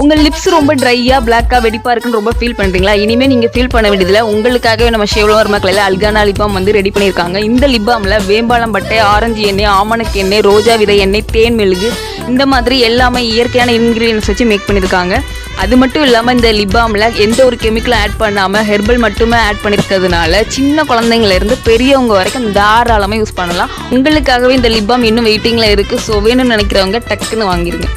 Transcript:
உங்கள் லிப்ஸ் ரொம்ப ட்ரையாக பிளாக்காக வெடிப்பாக இருக்குன்னு ரொம்ப ஃபீல் பண்ணுறீங்களா? இனிமேல் நீங்கள் ஃபீல் பண்ண வேண்டியதில்லை. உங்களுக்காகவே நம்ம ஷேவ்லோவர் மக்களில் அல்கானா லிப்பாம் வந்து ரெடி பண்ணியிருக்காங்க. இந்த லிப்பாமில் வேம்பாலம் பட்டை, ஆரஞ்சு எண்ணெய், ஆமணக்கு எண்ணெய், ரோஜா விதை எண்ணெய், தேன் மெழுகு இந்த மாதிரி எல்லாமே இயற்கையான இன்க்ரீடியன்ஸ் வச்சு மேக் பண்ணியிருக்காங்க. அது மட்டும் இல்லாமல் இந்த லிப்பாமில் எந்த ஒரு கெமிக்கலும் ஆட் பண்ணாமல் ஹெர்பல் மட்டுமே ஆட் பண்ணியிருக்கிறதுனால சின்ன குழந்தைங்கலேருந்து பெரியவங்க வரைக்கும் தாராளமாக யூஸ் பண்ணலாம். உங்களுக்காகவே இந்த லிப்பாம் இன்னும் வெயிட்டிங்கில் இருக்குது. ஸோ வேணும்னு நினைக்கிறவங்க டக்குன்னு வாங்கிடுங்க.